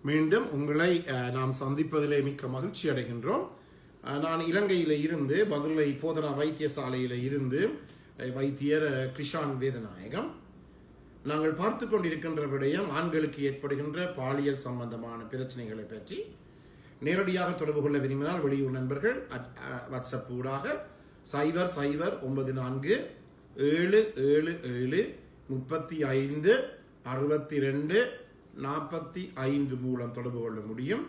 மீண்டும் உங்களை நாம் சந்திப்பதிலே மிக்க மகிழ்ச்சி அடைகின்றோம். நான் இலங்கையில் இருந்து பதுளை போதனா வைத்தியசாலையில் இருந்து வைத்தியர் கிருஷான் வேதநாயகம். நாங்கள் பார்த்து கொண்டிருக்கின்ற விடயம் ஆண்களுக்கு ஏற்படுகின்ற பாலியல் சம்பந்தமான பிரச்சனைகளை பற்றி நேரடியாக தொடர்பு கொள்ள விரும்பினால் வெளியூர் நண்பர்கள் வாட்ஸ்அப் ஊடாக 004-777-35-62-45 மூலம் தொடர்பு கொள்ள முடியும்.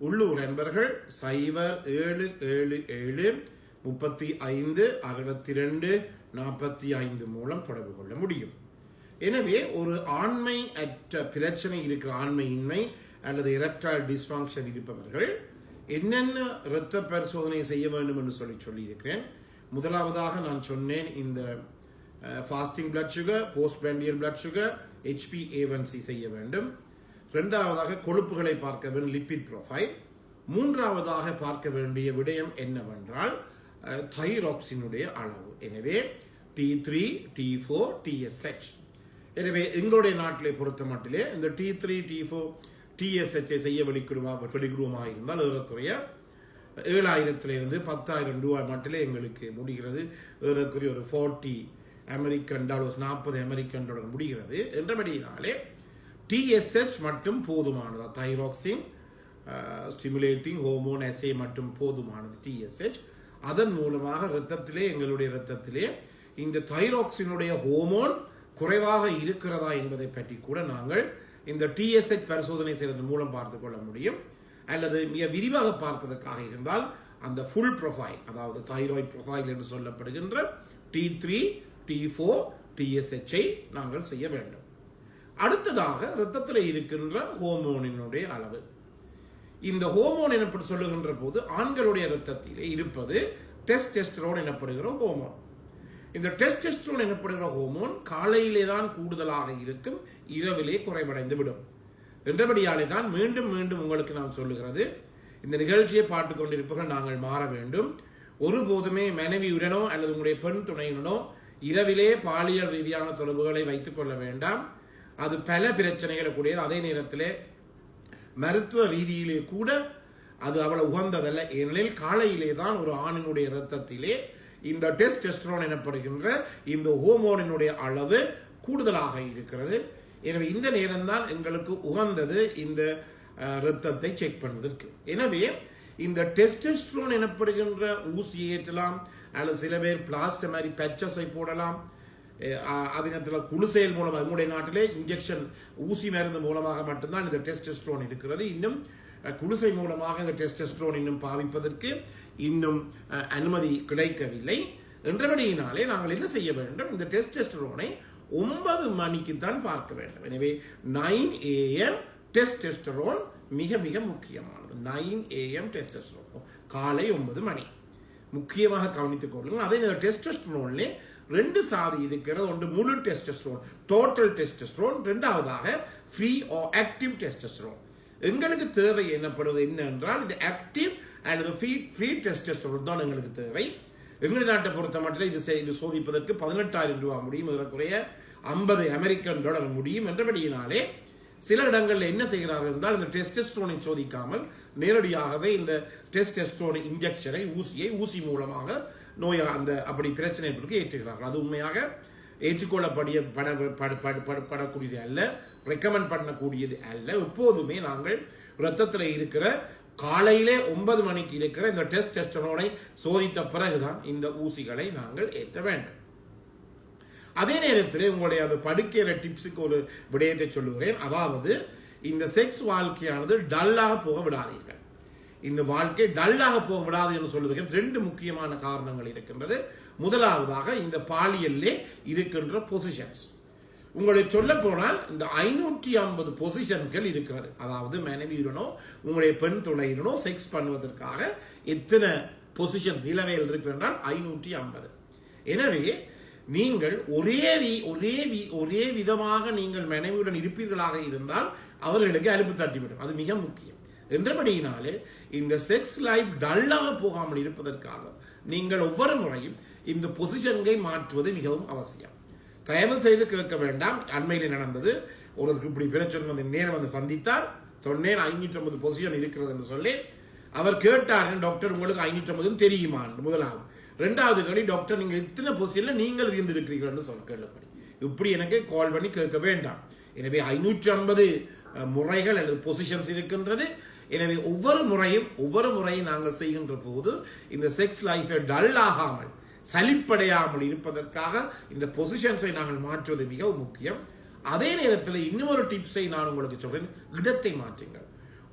உள்ளூர் நண்பர்கள் 077-35-62-45 மூலம் தொடர்பு கொள்ள முடியும். எனவே ஒரு ஆண்மை அற்ற பிரச்சனை இருக்கிற ஆண்மையின்மை அல்லது எரெக்டைல் டிஸ்ஃபங்க்ஷன் இருப்பவர்கள் என்னென்ன இரத்த பரிசோதனை செய்ய வேண்டும் என்று சொல்லியிருக்கிறேன். முதலாவதாக நான் சொன்னேன், இந்த fasting blood sugar, post prandial blood sugar, HbA1c செய்ய வேண்டும். இரண்டாவதாக கொழுப்புகளை பார்க்க வேண்டும், லிபிட் ப்ரொஃபைல். மூன்றாவதாக பார்க்க வேண்டிய விடயம் என்னவென்றால் தைராக்சினுடைய அளவு. எனவே T3, T4, TSH. எனவே எங்களுடைய நாட்டிலே பொறுத்த மட்டிலே இந்த T3, T4, TSH செய்ய வெளிக்கிடுவோமாக இருந்தால் ஏறக்குறைய 7,000 10,000 ரூபாய் மட்டிலே எங்களுக்கு முடிகிறது. ஏறக்குறைய ஒரு $40 $40 முடிகிறது. என்றபடியினாலே TSH மட்டும் போதுமானது. தைராக்சின் ஸ்டிமுலேட்டிங் ஹோமோன் அசே மட்டும் போதுமானது TSH. அதன் மூலமாக எங்களுடைய இரத்தத்திலே இந்த தைராக்சினுடைய ஹோமோன் குறைவாக இருக்கிறதா என்பதை பற்றி கூட நாங்கள் இந்த TSH பரிசோதனை செய்வதன் மூலம் பார்த்துக் கொள்ள முடியும். அல்லது மிக விரிவாக பார்ப்பதற்காக இருந்தால் அந்த ஃபுல் ப்ரொஃபைல், அதாவது தைராய்டு ப்ரொஃபைல் என்று சொல்லப்படுகின்ற T3, T4, TSH நாங்கள் செய்ய வேண்டும். அடுத்ததாக இரத்தத்தில் இருக்கின்ற ஹோமோனினுடைய அளவு. இந்த ஹோமோன் எனப்பட்டு சொல்லுகின்ற போது ஆண்களுடைய இரத்தத்திலே இருப்பது டெஸ்டெஸ்டரோன் எனப்படுகிற ஹோமோன். இந்த டெஸ்டெஸ்டரோன் எனப்படுகிற ஹோமோன் காலையிலே தான் கூடுதலாக இருக்கும், இரவிலே குறைவடைந்து விடும். என்றபடியாலே தான் மீண்டும் மீண்டும் உங்களுக்கு நான் சொல்லுகிறது, இந்த நிகழ்ச்சியை பார்த்து கொண்டிருப்பவர்கள் நாங்கள் மாற வேண்டும். ஒருபோதுமே மனைவியுடனோ அல்லது உங்களுடைய பெண் துணையுடனோ இரவிலே பாலியல் ரீதியான தொடர்புகளை வைத்துக் கொள்ள வேண்டாம். அது பல பிரச்சனைகளை கூடியது. அதே நேரத்திலே மருத்துவ ரீதியிலே கூட அது அவ்வளவு உகந்ததல்ல. ஏனெனில் காலையிலே தான் ஒரு ஆணினுடைய இரத்தத்திலே இந்த டெஸ்டெஸ்டரோன் எனப்படுகின்ற இந்த ஹோமோனினுடைய அளவு கூடுதலாக இருக்கிறது. எனவே இந்த நேரம் தான் எங்களுக்கு உகந்தது இந்த இரத்தத்தை செக் பண்ணுவதற்கு. எனவே இந்த டெஸ்டெஸ்டரோன் எனப்படுகின்ற ஊசியை ஏற்றலாம், அல்லது சில பேர் பிளாஸ்டர் மாதிரி பேச்சஸை போடலாம். அதே நேரத்தில் குளுசேல் மூலமாக நம்முடைய நாட்டிலே இன்ஜெக்ஷன் ஊசி மருந்து மூலமாக மட்டும்தான் இந்த டெஸ்டெஸ்டரோன் இருக்கிறது. இன்னும் குளுசை மூலமாக இந்த டெஸ்டெஸ்டரோன் இன்னும் பாவிப்பதற்கு இன்னும் அனுமதி கிடைக்கவில்லை. என்றபடியினாலே நாங்கள் என்ன செய்ய வேண்டும், இந்த டெஸ்டெஸ்டரோனை 9 மணிக்கு தான் பார்க்க வேண்டும். எனவே 9 AM டெஸ்டெஸ்டரோன் மிக மிக முக்கியமானது. 9 AM டெஸ்டெஸ்டரோன் காலை 9 மணி முக்கியமாக கவனித்துக் கொள்ளுங்கள். அதே டெஸ்டெஸ்டரோன்லே 2 சாதி இருக்கிறது. ஒன்று முழு டெஸ்டெஸ்டரோன், டோட்டல் டெஸ்டெஸ்டரோன். இரண்டாவதாக ஃப்ரீ ஆர் ஆக்டிவ் டெஸ்டெஸ்டரோன். எங்களுக்கு தேவை என்னப்படுவது என்ன என்றால் இந்த ஆக்டிவ் அல்லது ஃப்ரீ டெஸ்டெஸ்டரோன் தான் எங்களுக்கு தேவை. எங்கள் நாட்டை பொறுத்த மட்டும் இது சோதிப்பதற்கு 18,000 ரூபாய் முடியும், இதற்குரிய $50 முடியும். என்றபடியினாலே சில இடங்களில் என்ன செய்கிறார்கள் என்றால் இந்த டெஸ்டெஸ்டரோனை சோதிக்காமல் நேரடியாகவே இந்த டெஸ்டெஸ்டரோன் இன்ஜெக்ஷனை ஊசி மூலமாக அந்த அப்படி பிரச்சனைகளுக்கு ஏற்றுகிறார்கள். அது உண்மையாக ஏற்றுக்கொள்ளப்படக்கூடியது அல்ல, ரெக்கமெண்ட் பண்ணக்கூடியது அல்ல. எப்போதுமே நாங்கள் இரத்தத்தில் இருக்கிற காலையிலே 9 மணிக்கு இருக்கிற இந்த டெஸ்டெஸ்டரோனை சோதித்த பிறகுதான் இந்த ஊசிகளை நாங்கள் ஏற்ற வேண்டும். அதே நேரத்தில் உங்களுடைய அந்த படுக்கையில டிப்ஸுக்கு ஒரு விடயத்தை சொல்லுகிறேன். அதாவது இந்த செக்ஸ் வாழ்க்கையானது டல்லாக போக விடாதீர்கள். இந்த வாழ்க்கை டல்லாக போக விடாது என்று சொல்லுவதற்கு 2 முக்கியமான காரணங்கள் இருக்கின்றது. முதலாவதாக இந்த பாலியல்லே இருக்கின்ற பொசிஷன்ஸ். உங்களை சொல்ல போனால் இந்த 550 பொசிஷன்ஸ்கள் இருக்கிறது. அதாவது மனைவியுடனோ உங்களுடைய பெண் துணையுடனோ செக்ஸ் பண்ணுவதற்காக எத்தனை பொசிஷன் நிலவையில் இருக்கு என்றால் 550. எனவே நீங்கள் ஒரே விதமாக நீங்கள் மனைவியுடன் இருப்பீர்களாக இருந்தால் அவர்களுக்கு அலுப்பு தட்டிவிடும். அது மிக முக்கியம். என்றபடியினாலே இந்த செக்ஸ் லைஃப் டல்லாக போகாமல் இருப்பதற்காக நீங்கள் ஒவ்வொரு முறையும் இந்த பொசிஷன்களை மாற்றுவது மிகவும் அவசியம். தயவு செய்து கேட்க வேண்டாம். அண்மையில் நடந்தது, ஒரு இப்படி பிரச்சனை வந்து நேரம் வந்து சந்தித்தார், சொன்னேன் 550 பொசிஷன் இருக்கிறது என்று சொல்லி அவர் கேட்டார், டாக்டர் உங்களுக்கு 550 தெரியுமா? முதலாவது. ரெண்டாவது கேள்வி, டாக்டர் நீங்க இத்தனை பொசிஷன்ல நீங்கள் இருந்திருக்கிறீர்கள் சொல்ல கேள்வி. இப்படி எனக்கு கால் பண்ணி கேட்க வேண்டாம். எனவே 550 முறைகள் அல்லது பொசிஷன்ஸ் இருக்கின்றது. எனவே ஒவ்வொரு முறையும் நாங்கள் செய்கின்ற போது இந்த செக்ஸ் லைஃபை டல் ஆகாமல் சலிப்படையாமல் இருப்பதற்காக இந்த பொசிஷன்ஸை நாங்கள் மாற்றுவது மிகவும் முக்கியம். அதே நேரத்தில் இன்னொரு டிப்ஸை நான் உங்களுக்கு சொல்றேன், இடத்தை மாற்றுங்கள்.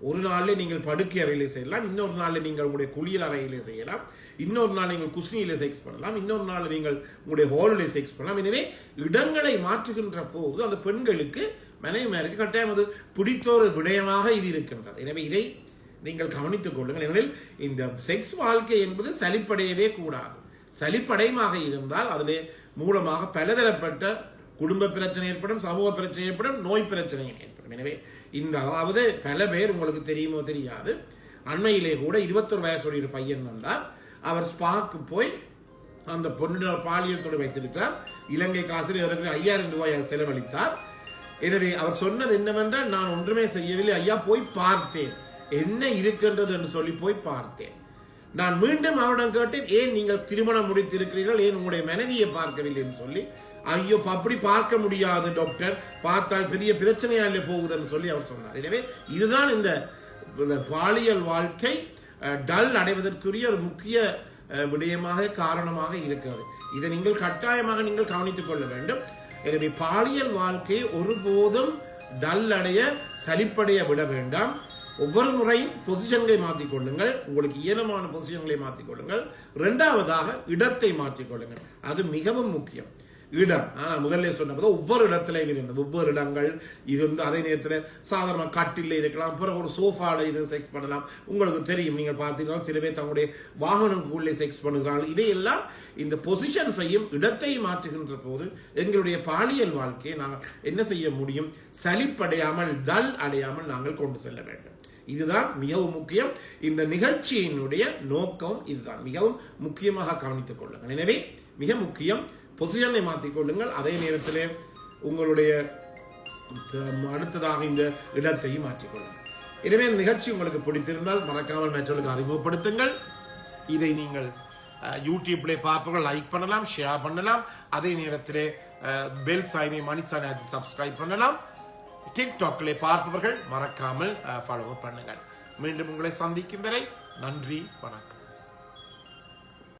ஒரு நாளில் நீங்கள் படுக்கை அறையிலே செய்யலாம், இன்னொரு நாளில் நீங்கள் உங்களுடைய குளியல் அறையிலே செய்யலாம், இன்னொரு நாள் நீங்கள் குஸ்னியிலே செக்ஸ் பண்ணலாம், இன்னொரு நாள் நீங்கள் உங்களுடைய ஹாலிலே செக்ஸ் பண்ணலாம். எனவே இடங்களை மாற்றுகின்ற போது அந்த பெண்களுக்கு மனைவிமாருக்கு கட்டாயம் அது பிடித்த ஒரு விடயமாக இது இருக்கின்றது. எனவே இதை நீங்கள் கவனித்துக் கொள்ளுங்கள். ஏனெனில் இந்த செக்ஸ் வாழ்க்கை என்பது சலிப்படையவே கூடாது. சலிப்படையமாக இருந்தால் அதிலே மூலமாக பலதரப்பட்ட குடும்ப பிரச்சனை ஏற்படும், சமூக பிரச்சனை ஏற்படும், நோய் பிரச்சனை ஏற்படும். எனவே இந்த அதாவது பல பேர் உங்களுக்கு தெரியுமோ தெரியாது, அண்மையிலே கூட 21 வயசுடைய ஒரு பையன் வந்தார். அவர் ஸ்பாக்கு போய் அந்த பொண்ணு பாலியல் தொடர்பு வைத்திருக்கிறார். இலங்கை காசில் 5000 ரூபாய் செலவழித்தார். எனவே அவர் சொன்னது என்னவென்றால், நான் ஒன்றுமே செய்யவில்லை ஐயா, போய் பார்த்தேன், என்ன இருக்கின்றது என்று சொல்லி போய் பார்த்தேன். நான் மீண்டும் அவரிடம் கேட்டேன், ஏன் நீங்கள் திருமணம் முடித்திருக்கிறீர்கள், ஏன் உங்களுடைய மனைவியை பார்க்கவில்லை என்று சொல்லி, ஐயோ அப்படி பார்க்க முடியாது டாக்டர், பார்த்தால் பெரிய பிரச்சனையால போகுதுன்னு சொல்லி அவர் சொன்னார். எனவே இதுதான் இந்த பாலியல் வாழ்க்கை டல் அடைவதற்குரிய ஒரு முக்கிய விடயமாக காரணமாக இருக்கிறது. இதை நீங்கள் கட்டாயமாக நீங்கள் கவனித்துக் கொள்ள வேண்டும். எனவே பாலியல் வாழ்க்கையை ஒருபோதும் டல் அடைய சலிப்படைய விட வேண்டாம். ஒவ்வொரு முறையும் பொசிஷன்களை மாற்றிக் கொள்ளுங்கள், உங்களுக்கு இயலமான பொசிஷன்களை மாற்றிக் கொள்ளுங்கள். இரண்டாவதாக இடத்தை மாற்றிக் கொள்ளுங்கள், அது மிகவும் முக்கியம். இடம் முதல்ல சொன்னபோது ஒவ்வொரு இடத்திலையும் இருந்தது, ஒவ்வொரு இடங்கள் இருந்து அதே நேரத்தில் சாதாரண கட்டில் இருக்கலாம், பிறகு ஒரு சோஃபால இது செக்ஸ் பண்ணலாம். உங்களுக்கு தெரியும், நீங்கள் பார்த்தீங்கன்னா சில பேர் தங்களுடைய வாகனங்களுக்குள்ளே செக்ஸ் பண்ணுகிறார்கள். இவையெல்லாம் இந்த பொசிஷன்ஸையும் இடத்தையும் மாற்றுகின்ற போது எங்களுடைய பாலியல் வாழ்க்கையை நாங்கள் என்ன செய்ய முடியும், சலிப்படையாமல் டல் அடையாமல் நாங்கள் கொண்டு செல்ல வேண்டும். இதுதான் மிகவும் முக்கியம். இந்த நிகழ்ச்சியினுடைய நோக்கம் இதுதான், மிகவும் முக்கியமாக கவனித்துக் கொள்ளுங்கள். எனவே மிக முக்கியம், பொசிஷனை மாற்றிக் கொள்ளுங்கள். அதே நேரத்தில் உங்களுடைய அடுத்ததாக இந்த இடத்தையும் மாற்றிக்கொள்ளுங்கள். எனவே இந்த நிகழ்ச்சி உங்களுக்கு பிடித்திருந்தால் மறக்காமல் மற்றவர்களுக்கு அறிமுகப்படுத்துங்கள். இதை நீங்கள் யூடியூப்ல பார்ப்பவர்கள் லைக் பண்ணலாம், ஷேர் பண்ணலாம். அதே நேரத்தில் பெல் சைனை மணி சைனை சப்ஸ்கிரைப் பண்ணலாம். டிக்டாக்ல பார்ப்பவர்கள் மறக்காமல் ஃபாலோ பண்ணுங்கள். மீண்டும் உங்களை சந்திக்கும் வரை நன்றி, வணக்கம்.